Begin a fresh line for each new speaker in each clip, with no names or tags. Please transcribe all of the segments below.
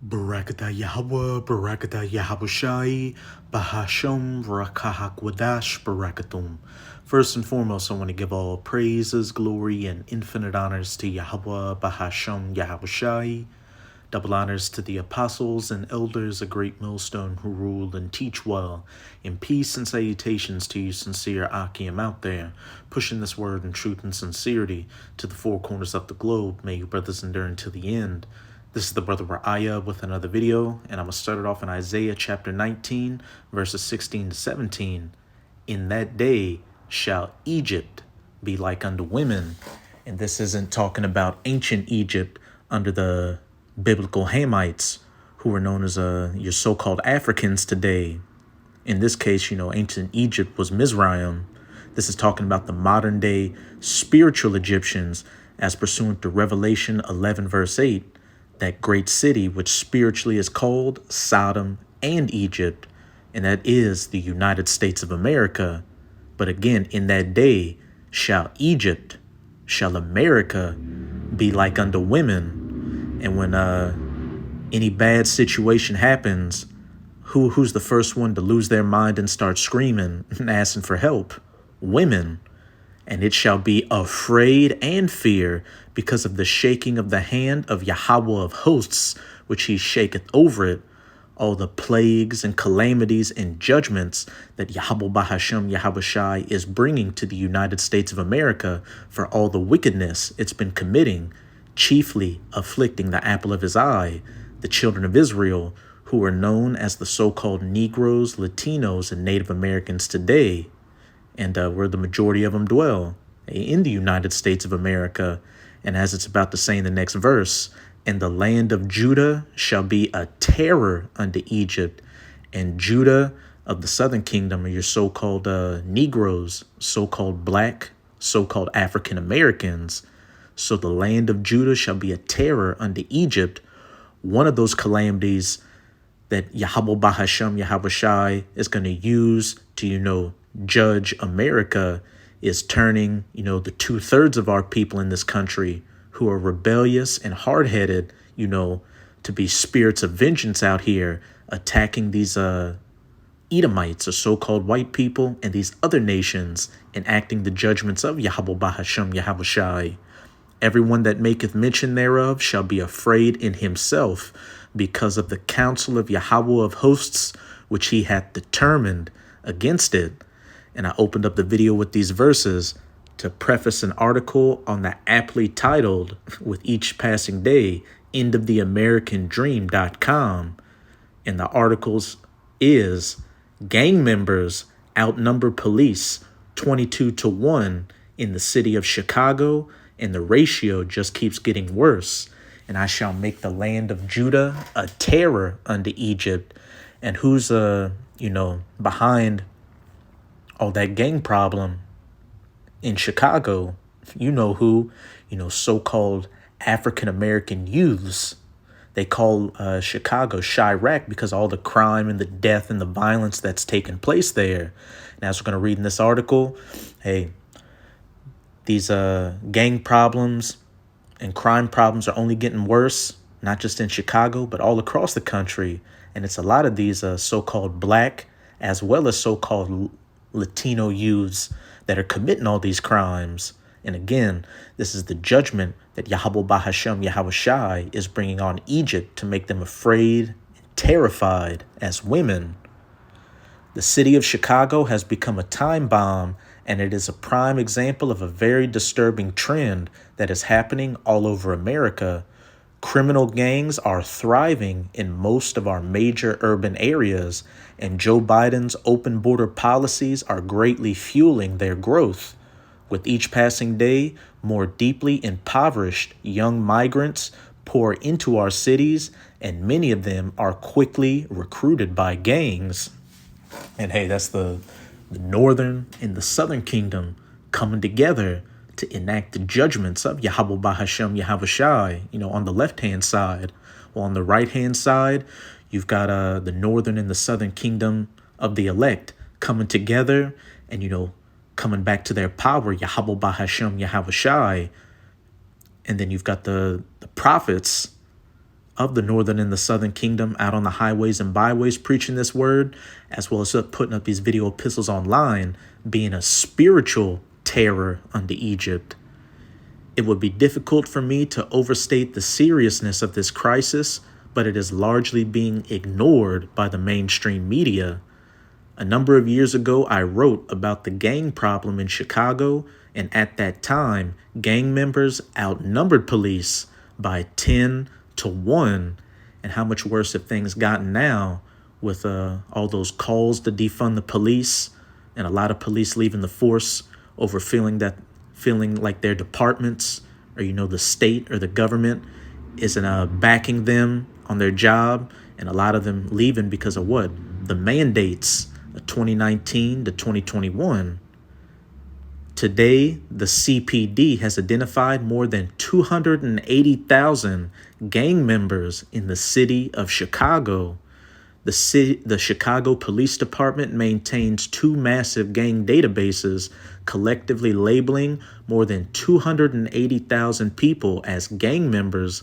Barakata Yahweh, Barakata Yahabushai, Bahasham, Rakahakwadash, Barakatum. First and foremost, I want to give all praises, glory, and infinite honors to Yahweh, Bahasham, Yahabushai. Double honors to the apostles and elders, a great millstone who rule and teach well. In peace and salutations to you, sincere Akim out there, pushing this word in truth and sincerity to the four corners of the globe. May you brothers endure until the end. This is the brother Ra'aya with another video, and I'm going to start it off in Isaiah chapter 19, verses 16 to 17. In that day shall Egypt be like unto women. And this isn't talking about ancient Egypt under the biblical Hamites, who were known as your so-called Africans today. In this case, ancient Egypt was Mizraim. This is talking about the modern day spiritual Egyptians as pursuant to Revelation 11 verse 8, that great city which spiritually is called Sodom and Egypt, and that is the United States of America. But again, in that day shall America be like unto women. And when any bad situation happens, who's the first one to lose their mind and start screaming and asking for help? Women. And it shall be afraid and fear because of the shaking of the hand of Yahweh of hosts, which he shaketh over it, all the plagues and calamities and judgments that Yahweh Bahashem Yahabushai is bringing to the United States of America for all the wickedness it's been committing, chiefly afflicting the apple of his eye, the children of Israel, who are known as the so-called Negroes, Latinos, and Native Americans today, and where the majority of them dwell, in the United States of America. And as it's about to say in the next verse, and the land of Judah shall be a terror unto Egypt, and Judah of the southern kingdom are your so-called Negroes, so-called black, so-called African Americans. So the land of Judah shall be a terror unto Egypt. One of those calamities that Yahweh Bahashem Yahabushai is going to use to, judge America is turning, the 2/3 of our people in this country who are rebellious and hard-headed, to be spirits of vengeance out here, attacking these Edomites, or so-called white people, and these other nations, enacting the judgments of Yahweh Bahashem Yahabushai. Everyone that maketh mention thereof shall be afraid in himself, because of the counsel of Yahweh of hosts, which he hath determined against it. And I opened up the video with these verses to preface an article on the aptly titled, with each passing day, endoftheamericandream.com. And the articles is, gang members outnumber police 22-1 in the city of Chicago, and the ratio just keeps getting worse. And I shall make the land of Judah a terror unto Egypt. And who's, behind all that gang problem in Chicago? You know who, so-called African-American youths. They call Chicago Chirac because all the crime and the death and the violence that's taken place there. And as we're going to read in this article, hey, these gang problems and crime problems are only getting worse, not just in Chicago, but all across the country. And it's a lot of these so-called black as well as so-called Latino youths that are committing all these crimes. And again, this is the judgment that Yahweh Bahashem Yahabushai is bringing on Egypt to make them afraid and terrified as women. The city of Chicago has become a time bomb, and it is a prime example of a very disturbing trend that is happening all over America. Criminal gangs are thriving in most of our major urban areas, and Joe Biden's open border policies are greatly fueling their growth. With each passing day, more deeply impoverished young migrants pour into our cities, and many of them are quickly recruited by gangs. And hey, that's the northern and the southern kingdom coming together to enact the judgments of Yahweh Bahashem Yahabushai, on the left-hand side. While on the right-hand side, you've got the northern and the southern kingdom of the elect coming together and, coming back to their power, Yahweh Bahashem Yahabushai. And then you've got the prophets of the northern and the southern kingdom out on the highways and byways preaching this word, as well as putting up these video epistles online, being a spiritual terror unto Egypt. It would be difficult for me to overstate the seriousness of this crisis, but it is largely being ignored by the mainstream media. A number of years ago, I wrote about the gang problem in Chicago, and at that time, gang members outnumbered police by 10 to 1. And how much worse have things gotten now with all those calls to defund the police and a lot of police leaving the force over feeling like their departments or, the state or the government isn't backing them on their job, and a lot of them leaving because of what? The mandates of 2019 to 2021. Today, the CPD has identified more than 280,000 gang members in the city of Chicago. The Chicago Police Department maintains two massive gang databases, collectively labeling more than 280,000 people as gang members.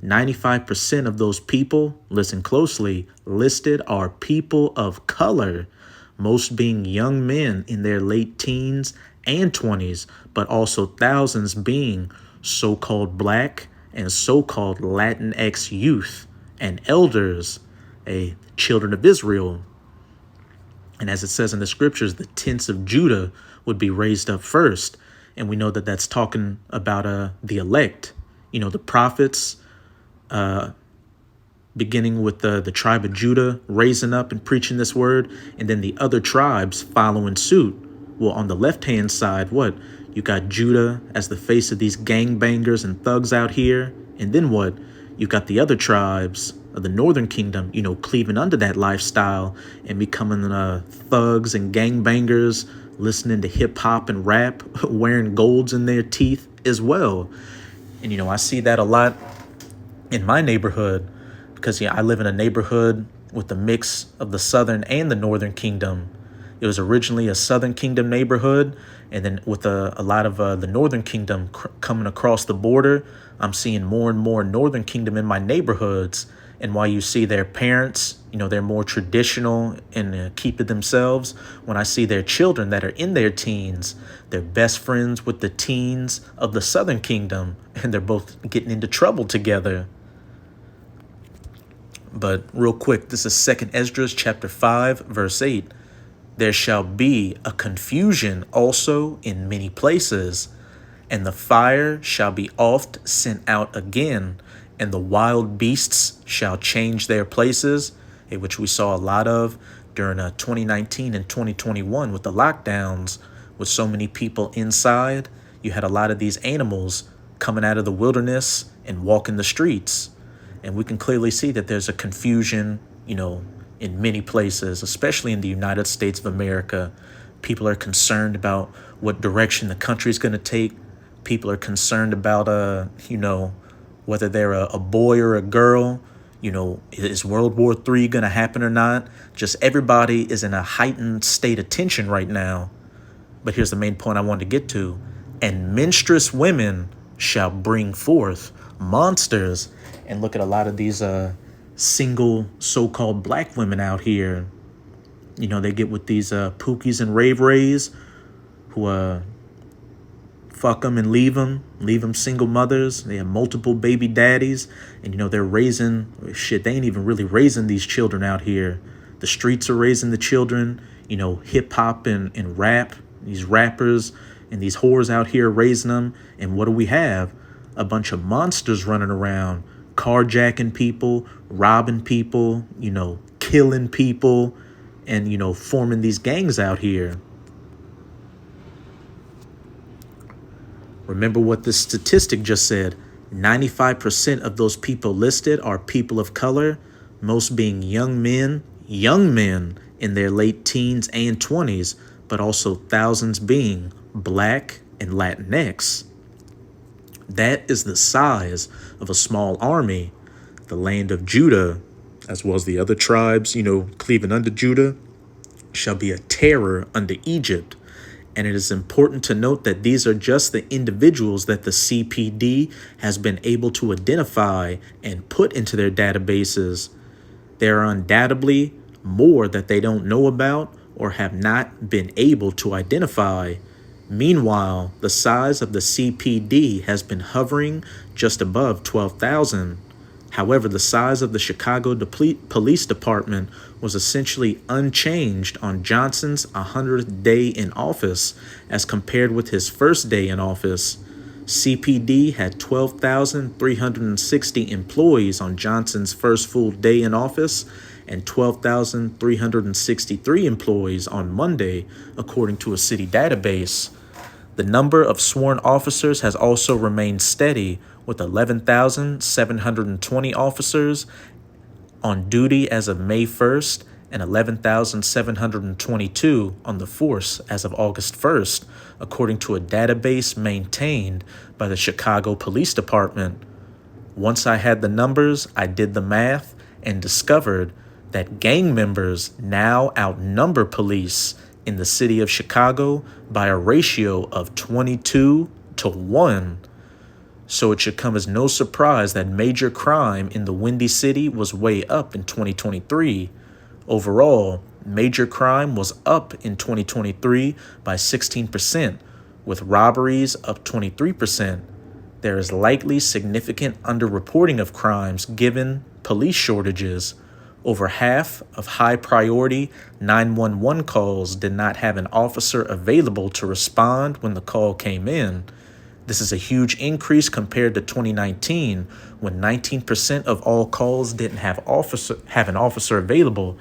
95% of those people, listen closely, listed are people of color, most being young men in their late teens and 20s, but also thousands being so-called Black and so-called Latinx youth and elders, children of Israel. And as it says in the scriptures, the tents of Judah would be raised up first. And we know that that's talking about the elect, the prophets, beginning with the tribe of Judah raising up and preaching this word, and then the other tribes following suit. Well, on the left-hand side, what? You got Judah as the face of these gangbangers and thugs out here. And then what? You got the other tribes of the northern kingdom, cleaving under that lifestyle and becoming thugs and gangbangers, listening to hip hop and rap, wearing golds in their teeth as well. And, I see that a lot in my neighborhood because, I live in a neighborhood with a mix of the southern and the northern kingdom. It was originally a southern kingdom neighborhood, and then with a lot of the northern kingdom coming across the border, I'm seeing more and more northern kingdom in my neighborhoods. And while you see their parents, they're more traditional and keep it themselves, when I see their children that are in their teens, they're best friends with the teens of the southern kingdom, and they're both getting into trouble together. But real quick, this is 2 Esdras chapter 5, verse 8. There shall be a confusion also in many places, and the fire shall be oft sent out again, and the wild beasts shall change their places, which we saw a lot of during 2019 and 2021 with the lockdowns, with so many people inside. You had a lot of these animals coming out of the wilderness and walking the streets. And we can clearly see that there's a confusion, in many places, especially in the United States of America. People are concerned about what direction the country is going to take. People are concerned about, whether they're a boy or a girl. Is World War III going to happen or not? Just everybody is in a heightened state of tension right now. But here's the main point I wanted to get to. And menstruous women shall bring forth monsters. And look at a lot of these single so-called Black women out here. They get with these pookies and rave rays who fuck them and leave them single mothers. They have multiple baby daddies, and they're raising shit. They ain't even really raising these children out here. The streets are raising the children. Hip hop and rap, these rappers and these whores out here raising them. And what do we have? A bunch of monsters running around, carjacking people, robbing people, killing people, and forming these gangs out here. Remember what this statistic just said. 95% of those people listed are people of color, most being young men in their late teens and 20s, but also thousands being Black and Latinx. That is the size of a small army. The land of Judah, as well as the other tribes, cleaving under Judah, shall be a terror unto Egypt. And it is important to note that these are just the individuals that the CPD has been able to identify and put into their databases. There are undoubtedly more that they don't know about or have not been able to identify. Meanwhile, the size of the CPD has been hovering just above 12,000. However, the size of the Chicago Police Department was essentially unchanged on Johnson's 100th day in office as compared with his first day in office. CPD had 12,360 employees on Johnson's first full day in office and 12,363 employees on Monday, according to a city database. The number of sworn officers has also remained steady, with 11,720 officers on duty as of May 1st and 11,722 on the force as of August 1st, according to a database maintained by the Chicago Police Department. Once I had the numbers, I did the math and discovered that gang members now outnumber police in the city of Chicago by a ratio of 22-1. So it should come as no surprise that major crime in the Windy City was way up in 2023. Overall, major crime was up in 2023 by 16%, with robberies up 23%. There is likely significant underreporting of crimes given police shortages. Over half of high-priority 911 calls did not have an officer available to respond when the call came in. This is a huge increase compared to 2019, when 19% of all calls didn't have an officer available.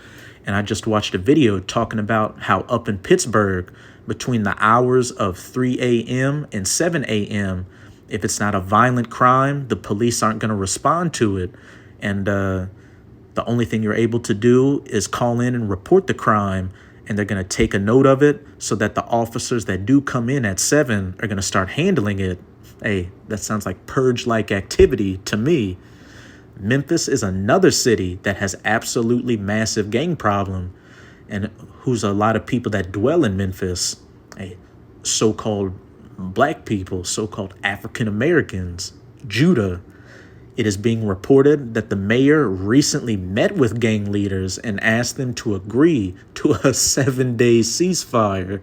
And I just watched a video talking about how up in Pittsburgh, between the hours of 3 a.m. and 7 a.m., if it's not a violent crime, the police aren't going to respond to it. And the only thing you're able to do is call in and report the crime, and they're going to take a note of it so that the officers that do come in at 7 are going to start handling it. Hey, that sounds like purge-like activity to me. Memphis is another city that has absolutely massive gang problem, and who's a lot of people that dwell in Memphis, hey, so-called black people, so-called African Americans, Judah. It is being reported that the mayor recently met with gang leaders and asked them to agree to a 7-day ceasefire.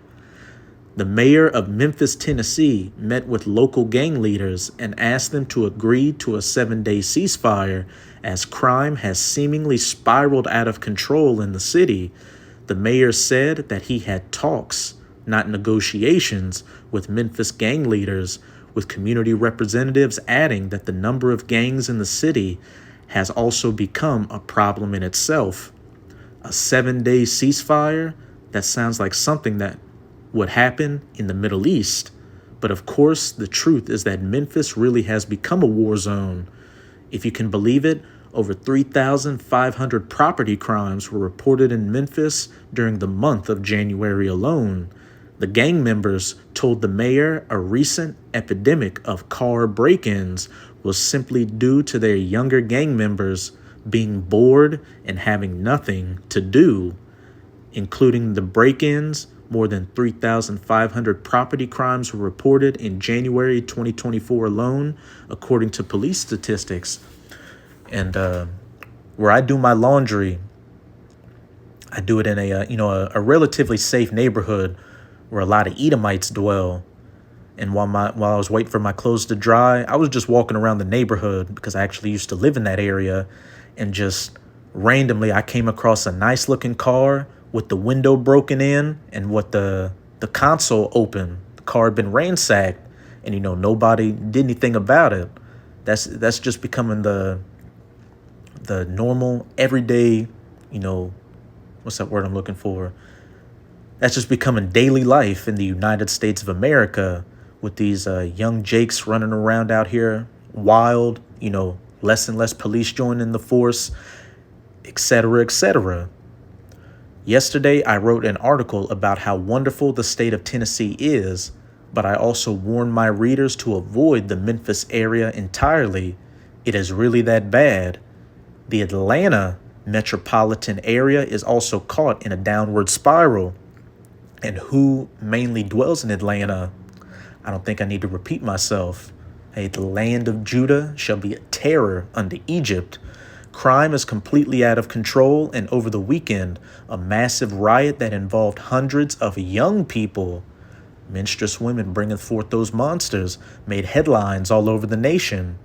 The mayor of Memphis, Tennessee, met with local gang leaders and asked them to agree to a 7-day ceasefire as crime has seemingly spiraled out of control in the city. The mayor said that he had talks, not negotiations, with Memphis gang leaders, with community representatives adding that the number of gangs in the city has also become a problem in itself. A 7-day ceasefire? That sounds like something that would happen in the Middle East. But of course, the truth is that Memphis really has become a war zone. If you can believe it, over 3,500 property crimes were reported in Memphis during the month of January alone. The gang members told the mayor a recent epidemic of car break-ins was simply due to their younger gang members being bored and having nothing to do. Including the break-ins, more than 3,500 property crimes were reported in January 2024 alone, according to police statistics. And where I do my laundry, I do it in a relatively safe neighborhood where a lot of Edomites dwell. And while I was waiting for my clothes to dry, I was just walking around the neighborhood because I actually used to live in that area. And just randomly, I came across a nice looking car with the window broken in and with the console open. The car had been ransacked, and nobody did anything about it. That's just becoming the normal, everyday, what's that word I'm looking for? That's just becoming daily life in the United States of America, with these young Jakes running around out here wild, less and less police joining the force, etc., etc. Yesterday, I wrote an article about how wonderful the state of Tennessee is, but I also warned my readers to avoid the Memphis area entirely. It is really that bad. The Atlanta metropolitan area is also caught in a downward spiral. And who mainly dwells in Atlanta? I don't think I need to repeat myself. Hey, the land of Judah shall be a terror unto Egypt. Crime is completely out of control, and over the weekend, a massive riot that involved hundreds of young people, menstruous women bringing forth those monsters, made headlines all over the nation.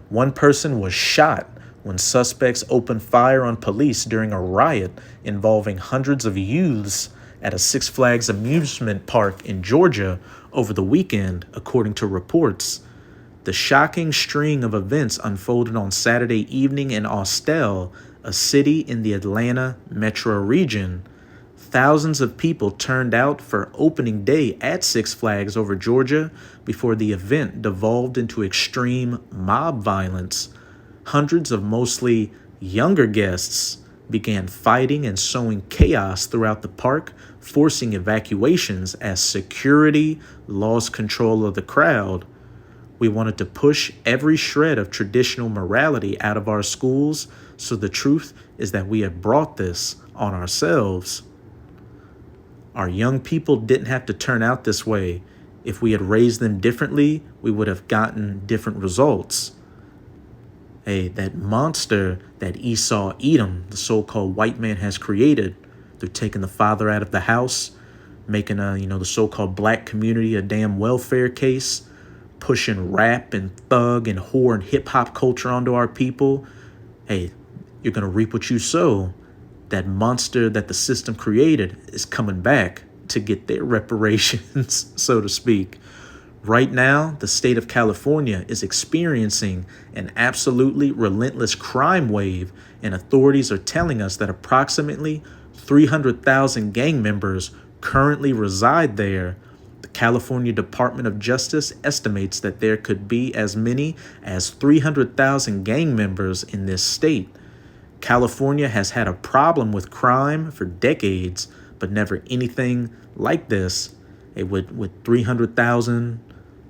One person was shot when suspects opened fire on police during a riot involving hundreds of youths at a Six Flags amusement park in Georgia over the weekend, according to reports. The shocking string of events unfolded on Saturday evening in Austell, a city in the Atlanta metro region. Thousands of people turned out for opening day at Six Flags over Georgia before the event devolved into extreme mob violence. Hundreds of mostly younger guests began fighting and sowing chaos throughout the park, forcing evacuations as security lost control of the crowd. We wanted to push every shred of traditional morality out of our schools, so the truth is that we have brought this on ourselves. Our young people didn't have to turn out this way. If we had raised them differently, we would have gotten different results. Hey, that monster that Esau Edom, the so-called white man, has created through taking the father out of the house, making the so-called black community a damn welfare case, pushing rap and thug and whore and hip hop culture onto our people. Hey, you're going to reap what you sow. That monster that the system created is coming back to get their reparations, so to speak. Right now, the state of California is experiencing an absolutely relentless crime wave, and authorities are telling us that approximately 300,000 gang members currently reside there. The California Department of Justice estimates that there could be as many as 300,000 gang members in this state. California has had a problem with crime for decades, but never anything like this. With 300,000,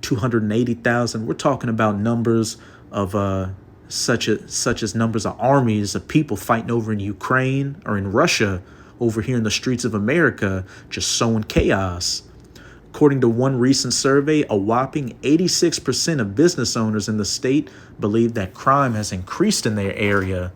280,000, we're talking about numbers of such as numbers of armies of people fighting over in Ukraine or in Russia, over here in the streets of America, just sowing chaos. According to one recent survey, a whopping 86% of business owners in the state believe that crime has increased in their area.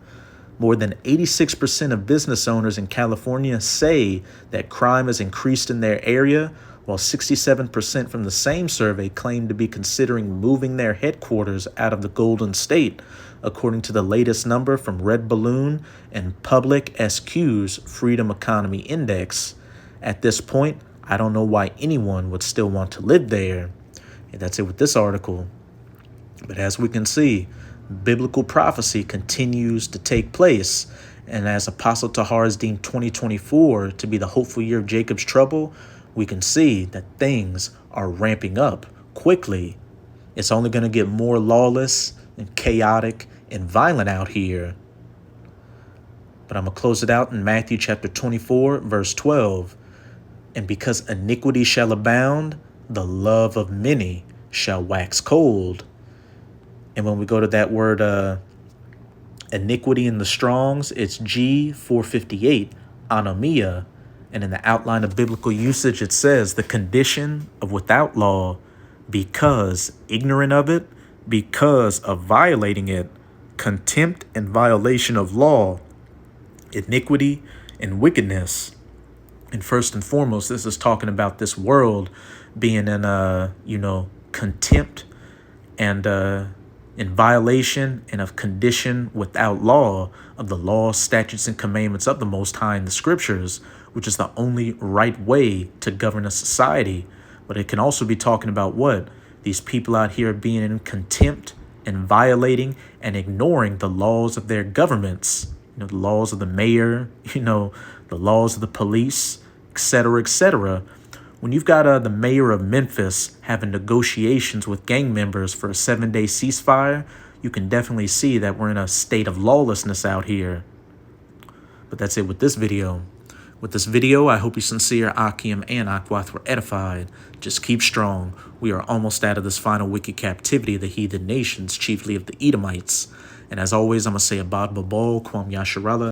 More than 86% of business owners in California say that crime has increased in their area, while 67% from the same survey claim to be considering moving their headquarters out of the Golden State, according to the latest number from Red Balloon and Public SQ's Freedom Economy Index. At this point, I don't know why anyone would still want to live there. And that's it with this article. But as we can see, biblical prophecy continues to take place. And as Apostle Tahar has deemed 2024 to be the hopeful year of Jacob's trouble, we can see that things are ramping up quickly. It's only going to get more lawless and chaotic and violent out here. But I'm going to close it out in Matthew chapter 24, verse 12. And because iniquity shall abound, the love of many shall wax cold. And when we go to that word iniquity in the Strongs, it's G458, anomia. And in the outline of biblical usage, it says the condition of without law, because ignorant of it, because of violating it, contempt and violation of law, iniquity and wickedness. And first and foremost, this is talking about this world being in, contempt and in violation and of condition without law of the laws, statutes, and commandments of the Most High in the Scriptures, which is the only right way to govern a society. But it can also be talking about what? These people out here being in contempt and violating and ignoring the laws of their governments. The laws of the mayor, the laws of the police, etc., etc. When you've got the mayor of Memphis having negotiations with gang members for a 7-day ceasefire, you can definitely see that we're in a state of lawlessness out here. But that's it with this video. With this video, I hope you sincere, Akim, and Akwath were edified. Just keep strong. We are almost out of this final wicked captivity of the heathen nations, chiefly of the Edomites. And as always, I'm going to say Abad Babal, Kwam Yasharallah.